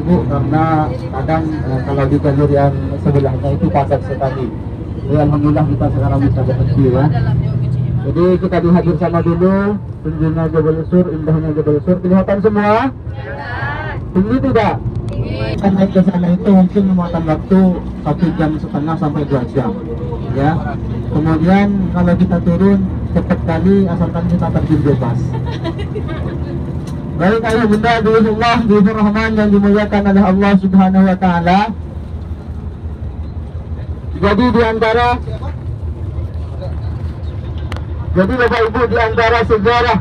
Ibu, karena kadang kalau di jalur yang sebelahnya itu padat sekali. Jadi alhamdulillah kita sekarang bisa berhenti ya. Jadi kita dihadir sama dulu, tingginya Jabal Sur, indahnya Jabal Sur, kelihatan semua? Tinggi tidak? Kan naik ke sana itu mungkin memakan waktu 1,5 jam sampai 2 jam ya. Kemudian kalau kita turun cepat kali asalkan kita terjun bebas. Baik ayah bunda biiznillah, Rahman yang dimuliakan oleh Allah Subhanahu wa taala. Jadi Bapak Ibu, di antara sejarah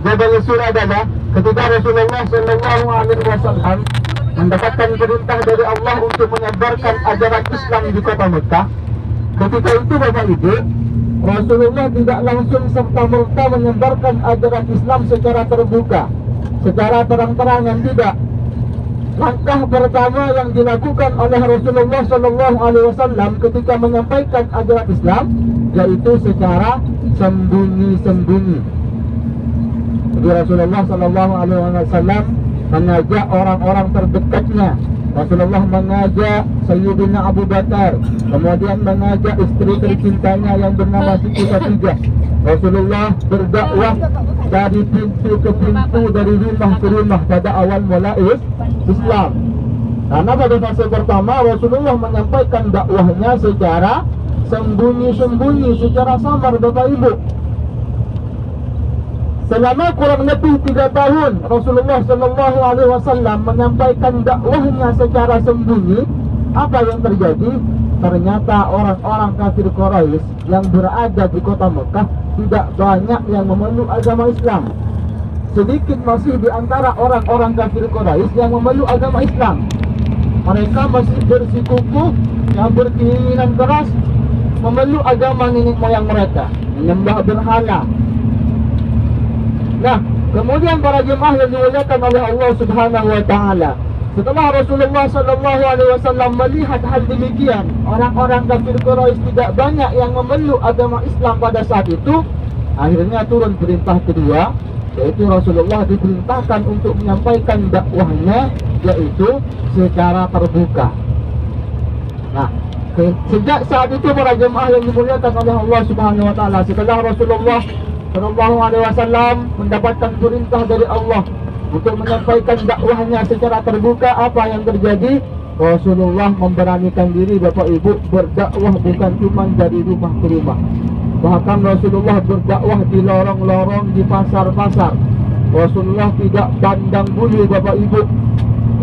Jabal Sur adalah ketika Rasulullah Shallallahu Alaihi Wasallam mendapatkan perintah dari Allah untuk menyebarkan ajaran Islam di kota Mekah. Ketika itu Bapak Ibu, Rasulullah tidak langsung serta-merta menyebarkan ajaran Islam secara terbuka, secara terang-terangan, tidak. Langkah pertama yang dilakukan oleh Rasulullah Shallallahu Alaihi Wasallam ketika menyampaikan ajaran Islam yaitu secara sembunyi-sembunyi. Jadi Rasulullah Shallallahu Alaihi Wasallam mengajak orang-orang terdekatnya. Rasulullah mengajak Sayyidina Abu Bakar, kemudian mengajak istri tercintanya yang bernama Siti Khadijah. Rasulullah berdakwah dari pintu ke pintu, dari rumah ke rumah pada awal mula Islam. Karena pada fase pertama Rasulullah menyampaikan dakwahnya secara sembunyi-sembunyi, secara samar Bapak Ibu. Selama kurang lebih 3 tahun Rasulullah Shallallahu Alaihi Wasallam menyampaikan dakwahnya secara sembunyi. Apa yang terjadi? Ternyata orang-orang kafir Quraisy yang berada di kota Mekah tidak banyak yang memeluk agama Islam. Sedikit masih di antara orang-orang kafir Quraisy yang memeluk agama Islam. Mereka masih bersikukuh, yang berkeinginan keras memeluk agama nenek moyang mereka, menyembah berhala. Nah, kemudian para jemaah yang dimuliakan oleh Allah Subhanahu wa taala, setelah Rasulullah Shallallahu Alaihi Wasallam melihat hal demikian, orang-orang kafir Quraisy tidak banyak yang memeluk agama Islam pada saat itu, akhirnya turun perintah kedua, yaitu Rasulullah diperintahkan untuk menyampaikan dakwahnya yaitu secara terbuka. Nah, sejak saat itu para jemaah yang dimuliakan oleh Allah Subhanahu wa taala, setelah Rasulullah Shallallahu Alaihi Wasallam mendapatkan perintah dari Allah untuk menyampaikan dakwahnya secara terbuka, apa yang terjadi? Rasulullah memberanikan diri Bapak Ibu berdakwah bukan cuma dari rumah ke rumah. Bahkan Rasulullah berdakwah di lorong-lorong, di pasar-pasar. Rasulullah tidak pandang bulu Bapak Ibu.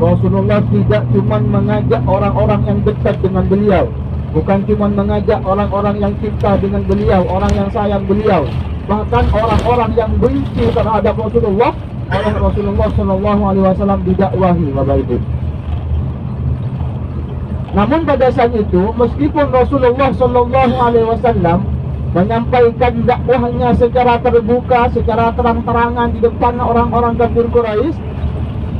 Rasulullah tidak cuma mengajak orang-orang yang dekat dengan beliau, bukan cuma mengajak orang-orang yang cinta dengan beliau, orang yang sayang beliau. Bahkan orang-orang yang benci terhadap Rasulullah oleh Rasulullah Shallallahu Alaihi Wasallam didakwahi Bapak Ibu. Namun pada saat itu, meskipun Rasulullah Shallallahu Alaihi Wasallam menyampaikan dakwahnya secara terbuka, secara terang-terangan di depan orang-orang kafir Quraisy,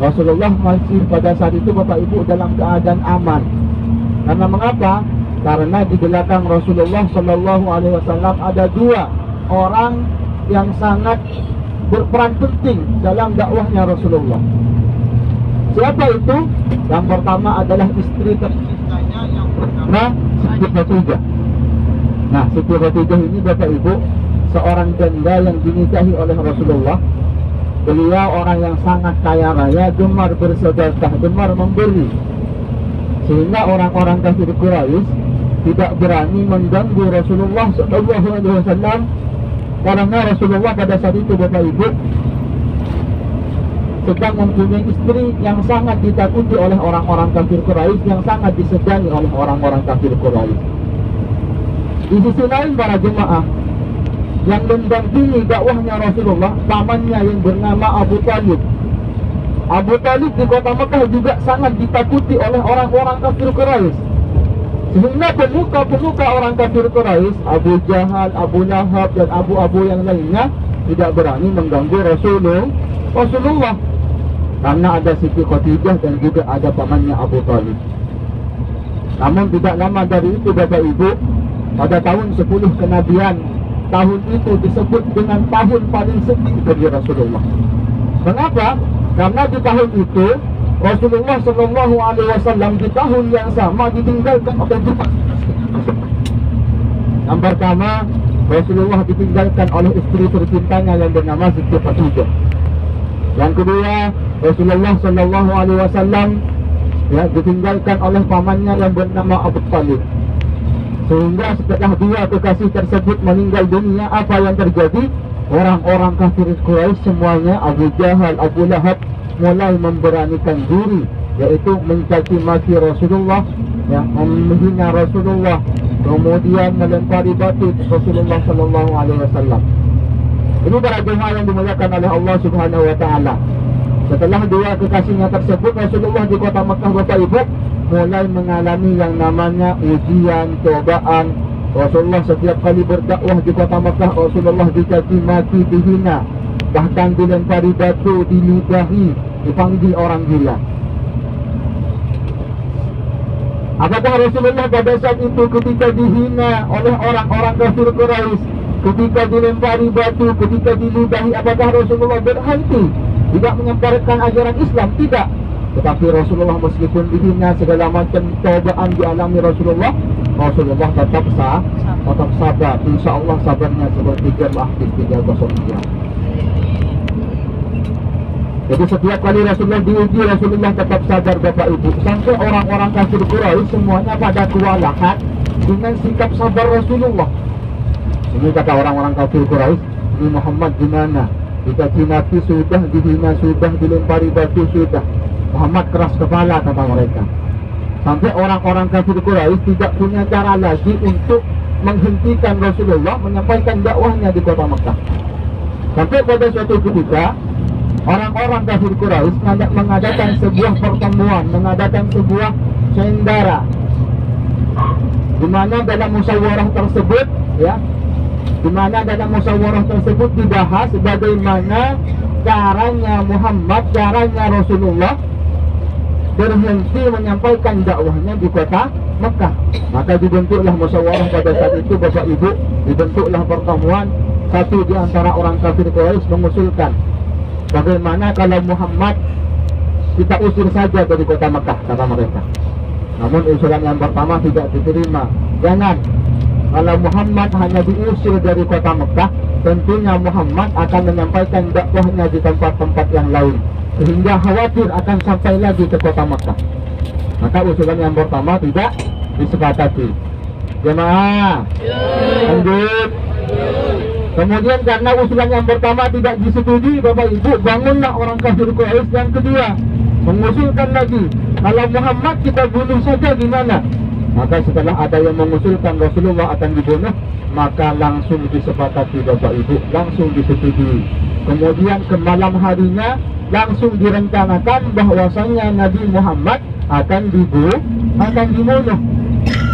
Rasulullah masih pada saat itu Bapak Ibu dalam keadaan aman. Karena mengapa? Karena di belakang Rasulullah Shallallahu Alaihi Wasallam ada 2 orang yang sangat berperan penting dalam dakwahnya Rasulullah. Siapa itu? Yang pertama adalah istri tercintanya yang bernama Siti Khadijah. Nah, Siti Khadijah ini Bapak Ibu seorang janda yang dinikahi oleh Rasulullah. Beliau orang yang sangat kaya raya, gemar bersedekah, gemar memberi, sehingga orang-orang kafir Quraisy tidak berani mengganggu Rasulullah Shallallahu Alaihi Wasallam. Karena Rasulullah pada saat itu Bapak Ibu sedang mempunyai istri yang sangat ditakuti oleh orang-orang kafir Quraisy, yang sangat disegani oleh orang-orang kafir Quraisy. Di sisi lain para jemaah, yang mendampingi dakwahnya Rasulullah, pamannya yang bernama Abu Talib. Abu Talib di kota Mekah juga sangat ditakuti oleh orang-orang kafir Quraisy, sehingga pemuka-pemuka orang kafir Quraisy, Abu Jahal, Abu Lahab, dan abu-abu yang lainnya tidak berani mengganggu Rasulullah. Karena ada Siti Khadijah dan juga ada pamannya Abu Talib. Namun tidak lama dari itu Bapak Ibu, pada tahun 10 kenabian, tahun itu disebut dengan tahun paling sedih bagi Rasulullah. Mengapa? Karena di tahun itu Rasulullah Shallallahu Alaihi Wasallam di tahun yang sama ditinggalkan oleh dua. Yang pertama, Rasulullah ditinggalkan oleh istri tercintanya yang bernama Siti Khadijah. Yang kedua, Rasulullah Shallallahu Alaihi Wasallam ditinggalkan oleh pamannya yang bernama Abu Talib. Sehingga setelah dua kekasih tersebut meninggal dunia, apa yang terjadi? Orang-orang kafir Quraisy semuanya, Abu Jahal, Abu Lahab, mulai memberanikan diri, yaitu mencaci maki Rasulullah, menghina Rasulullah, kemudian melempari batu Rasulullah Sallallahu Alaihi Wasallam. Ini para jemaah yang dimuliakan oleh Allah Subhanahu Wa Taala. Setelah dua kekasihnya tersebut, Rasulullah di kota Mekah, Bapak Ibu, mulai mengalami yang namanya ujian, cobaan. Rasulullah setiap kali berdakwah di kota Mekah, Rasulullah dicaci maki, dihina, bahkan dilempari batu, diludahi, dipanggil orang gila. Apakah Rasulullah pada saat itu ketika dihina oleh orang-orang kafir Quraisy, ketika dilempari batu, ketika diludahi, apakah Rasulullah berhenti tidak menyebarkan ajaran Islam? Tidak. Tetapi Rasulullah meskipun dihina, segala macam cobaan dialami Rasulullah tetap sabar. Insya Allah sabarnya seperti Jabal Ahqaf 303. Jadi setiap kali Rasulullah diuji, Rasulullah tetap sabar, Bapak Ibu. Sampai orang-orang kafir Quraisy semuanya pada kewalahan dengan sikap sabar Rasulullah. Ini kata orang-orang kafir Quraisy, ini Muhammad gimana? Dicaci maki sudah, dihina sudah, dilempari batu sudah. Muhammad keras kepala, kata mereka. Sampai orang-orang kafir Quraisy tidak punya cara lagi untuk menghentikan Rasulullah menyampaikan dakwahnya di kota Mekah. Sampai pada suatu ketika orang-orang kafir Quraisy mengadakan sebuah pertemuan, mengadakan sebuah sendara, di mana dalam musyawarah tersebut, dibahas bagaimana caranya Muhammad, caranya Rasulullah berhenti menyampaikan dakwahnya di kota Mekah. Maka dibentuklah musyawarah pada saat itu, Bapak Ibu, dibentuklah pertemuan. Satu di antara orang kafir Quraisy mengusulkan, bagaimana kalau Muhammad kita usir saja dari kota Mekah, kata mereka. Namun usulan yang pertama tidak diterima. Jangan, kalau Muhammad hanya diusir dari kota Mekah, tentunya Muhammad akan menyampaikan dakwahnya di tempat-tempat yang lain, sehingga khawatir akan sampai lagi ke kota Mekah. Maka usulan yang pertama tidak disepakati. Jemaah, lanjut. Kemudian karena usulan yang pertama tidak disetujui, Bapak Ibu, bangunlah orang kafir Quraisy yang kedua, mengusulkan lagi, kalau Muhammad kita bunuh saja gimana? Maka setelah ada yang mengusulkan Rasulullah akan dibunuh, maka langsung disepakati, Bapak Ibu, langsung disetujui. Kemudian ke malam harinya langsung direncanakan bahwasanya Nabi Muhammad akan dibunuh.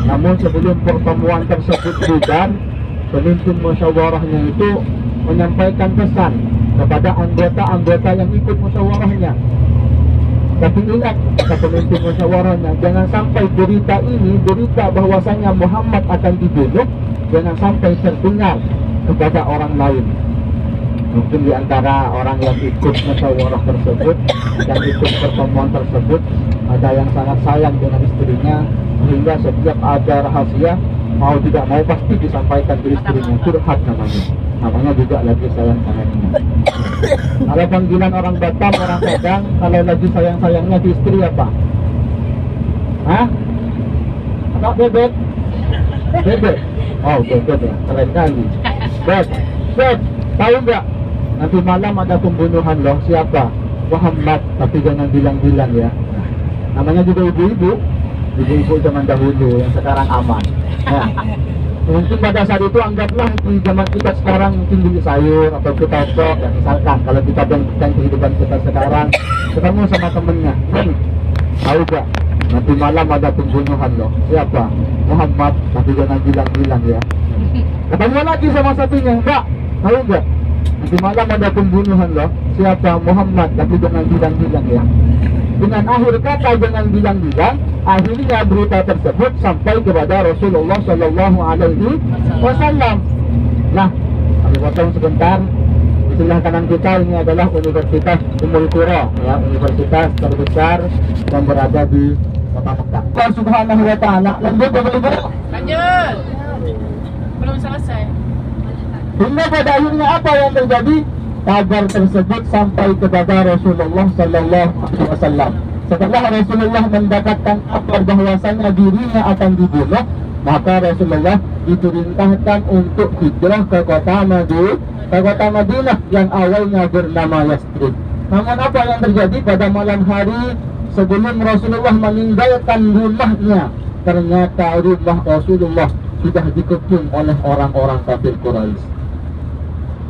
Namun sebelum pertemuan tersebut bubar, pemimpin musyawarahnya itu menyampaikan pesan kepada anggota-anggota yang ikut musyawarahnya. Tapi ingat, kata pemimpin musyawarahnya, jangan sampai berita ini, berita bahwasanya Muhammad akan dibunuh, jangan sampai terdengar kepada orang lain. Mungkin di antara orang yang ikut musyawarah tersebut, yang ikut pertemuan tersebut, ada yang sangat sayang dengan istrinya, sehingga setiap ada rahasia, mau tidak mau pasti disampaikan ke istrinya. Curhat namanya juga lagi sayang-sayangnya. Kalau panggilan orang Batam, orang Padang, kalau lagi sayang-sayangnya di istri apa? Hah? Apa bebek? Bebek? Oh, bebek ya, keren kali. Beb, tahu nggak? Nanti malam ada pembunuhan loh. Siapa? Muhammad, tapi jangan bilang-bilang ya. Namanya juga ibu-ibu zaman dahulu yang sekarang aman. Nah, mungkin pada saat itu anggaplah di zaman kita sekarang mungkin beli sayur atau kita sok, ya misalkan kalau kita bandingkan kehidupan kita sekarang, ketemu sama temennya, tahu gak? Nanti malam ada pembunuhan loh. Siapa? Muhammad, tapi jangan bilang-bilang ya. Ketemu lagi sama satunya, Mbak, tahu gak? Nanti malam ada pembunuhan loh. Siapa? Muhammad, tapi jangan bilang-bilang ya. Dengan akhir kata jangan bilang-bilang, akhirnya berita tersebut sampai kepada Rasulullah Shallallahu Alaihi Wasallam. Nah, kami potong sebentar. Di Di sebelah kanan kita ini adalah Universitas Ummul Qura, ya, universitas terbesar yang berada di kota Mekah. Allah Subhanahu wa Ta'ala. Lanjut Bapak Ibu. Lanjut. Belum selesai. Hingga pada akhirnya apa yang terjadi? Kabar tersebut sampai kepada Rasulullah Sallallahu Alaihi Wasallam. Setelah Rasulullah mendapatkan kabar bahwasanya dirinya akan dibunuh, maka Rasulullah diperintahkan untuk hijrah ke kota Madinah yang awalnya bernama Yastrib. Namun apa yang terjadi pada malam hari sebelum Rasulullah meninggalkan rumahnya, ternyata rumah Rasulullah sudah dikepung oleh orang-orang kafir Quraisy.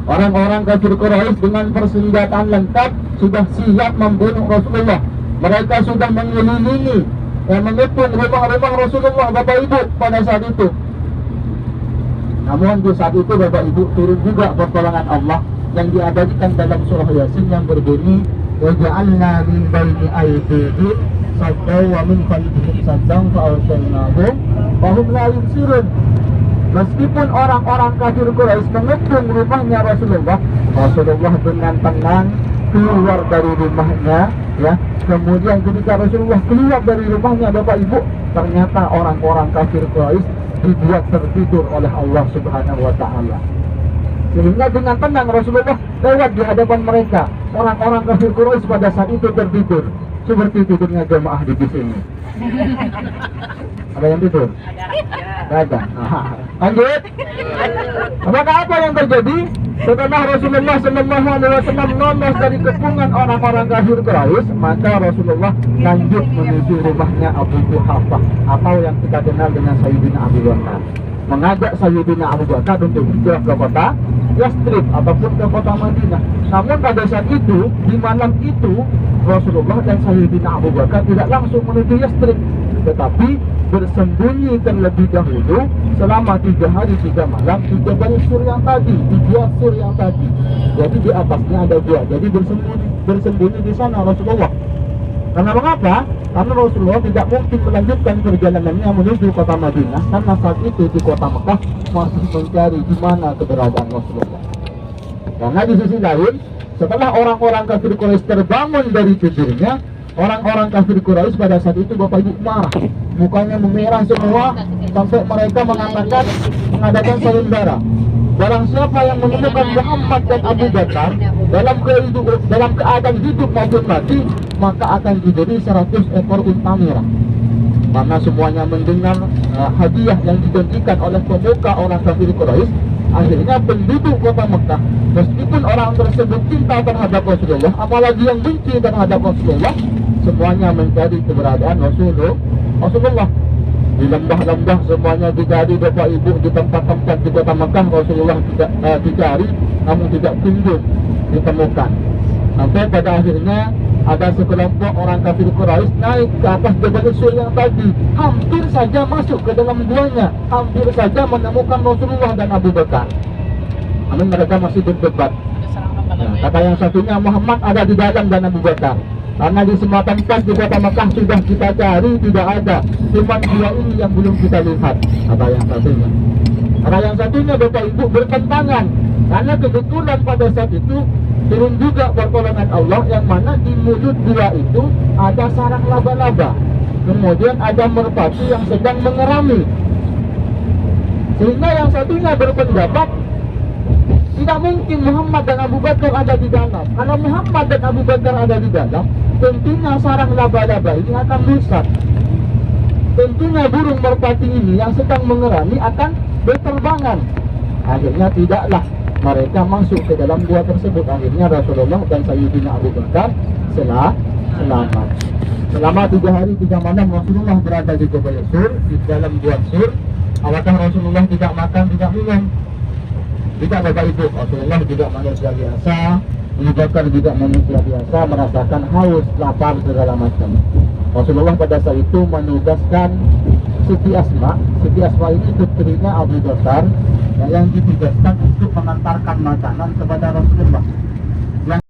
Orang-orang kafir Quraisy dengan persenjataan lengkap sudah siap membunuh Rasulullah. Mereka sudah mengelilingi dan mengepung rumah-rumah Rasulullah, Bapak Ibu, pada saat itu. Namun di saat itu Bapak Ibu turun juga pertolongan Allah yang diabadikan dalam surah Yasin yang berbunyi وَجَعَلْنَا مِنْ بَيْنِ أَيْدِيهِمْ سَدًّا وَمِنْ خَلْفِهِمْ سَدًّا فَأَغْشَيْنَاهُمْ فَهُمْ لَا يُبْصِرُونَ. Meskipun orang-orang kafir Quraisy mengepung rumahnya Rasulullah, Rasulullah dengan tenang keluar dari rumahnya, ya. Kemudian ketika Rasulullah keluar dari rumahnya, Bapak Ibu, ternyata orang-orang kafir Quraisy dibuat tertidur oleh Allah Subhanahu wa Ta'ala. Sehingga dengan tenang Rasulullah lewat di hadapan mereka. Orang-orang kafir Quraisy pada saat itu tertidur seperti tidurnya jemaah di sini. Ada yang tidur? Ada. Lanjut. Apakah apa yang terjadi setelah Rasulullah Sallallahu Alaihi Wasallam lolos dari kepungan orang-orang kafir Quraisy? Maka Rasulullah lanjut menuju rumahnya Abu Quhafah atau yang kita kenal dengan Sayyidina Abu Bakar, mengajak Sayyidina Abu Bakar untuk hijrah ke kota Yastrib ataupun ke kota Madinah. Namun pada saat itu, di malam itu, Rasulullah dan Sayyidina Abu Bakar tidak langsung menuju Yastrib, tetapi bersembunyi terlebih dahulu selama 3 hari 3 malam di Jabal Sur yang tadi, di Gua Sur yang tadi. Jadi di atasnya ada gua. Jadi bersembunyi di sana Rasulullah. Karena mengapa? Karena Rasulullah tidak mungkin melanjutkan perjalanannya menuju kota Madinah karena saat itu di kota Mekah masih mencari di mana keberadaan Rasulullah. Karena di sisi lain, setelah orang-orang kafir Quraisy terbangun dari tidurnya, orang-orang kafir Quraisy pada saat itu Bapak Ibu marah, mukanya memerah semua sampai mereka mengadakan sayembara. Barang siapa yang menemukan Muhammad dan Abu Bakar dalam keadaan hidup maupun mati, maka akan diberi 100 ekor unta merah. Karena semuanya mendengar hadiah yang dijanjikan oleh pemuka orang kafir Quraisy, akhirnya penduduk kota Mekah, meskipun orang tersebut cinta terhadap Rasulullah, apalagi yang benci terhadap Rasulullah, semuanya mencari keberadaan Rasulullah. Di lembah-lembah semuanya dicari Bapak Ibu, di tempat-tempat di kota Mekah Rasulullah tidak dicari, namun tidak kunjung ditemukan. Sampai pada akhirnya ada sekelompok orang kafir Quraisy naik ke atas Jabal Sur yang tadi, hampir saja masuk ke dalam guanya, hampir saja menemukan Rasulullah dan Abu Bakar. Namun mereka masih berdebat. Kata yang satunya, Muhammad ada di dalam dan Abu Bakar. Karena di semua tempat di kota Mekah sudah kita cari, tidak ada, cuma dua ini yang belum kita lihat. Kata yang satunya. Kata yang satunya Bapak Ibu bertentangan, karena kebetulan pada saat itu turun juga pertolongan Allah yang mana di mulut gua itu ada sarang laba-laba, kemudian ada merpati yang sedang mengerami. Sehingga yang satunya berpendapat tidak mungkin Muhammad dan Abu Bakar ada di dalam. Kalau Muhammad dan Abu Bakar ada di dalam, tentunya sarang laba-laba ini akan rusak. Tentunya burung merpati ini yang sedang mengerami akan berterbangan. Akhirnya tidaklah mereka masuk ke dalam gua tersebut. Akhirnya Rasulullah dan Sayyidina Abu Bakar selamat. Selama 3 hari 3 malam Rasulullah berada di Jabal Sur, di dalam gua Sur. Apakah Rasulullah tidak makan, tidak minum? Tidak, Bapak Ibu. Rasulullah juga manusia biasa, Abu Bakar juga manusia biasa, merasakan haus, lapar, segala macam. Rasulullah pada saat itu menugaskan Siti Asma. Siti Asma ini putrinya Abu Bakar yang ditugaskan untuk mengantarkan makanan kepada Rasulullah.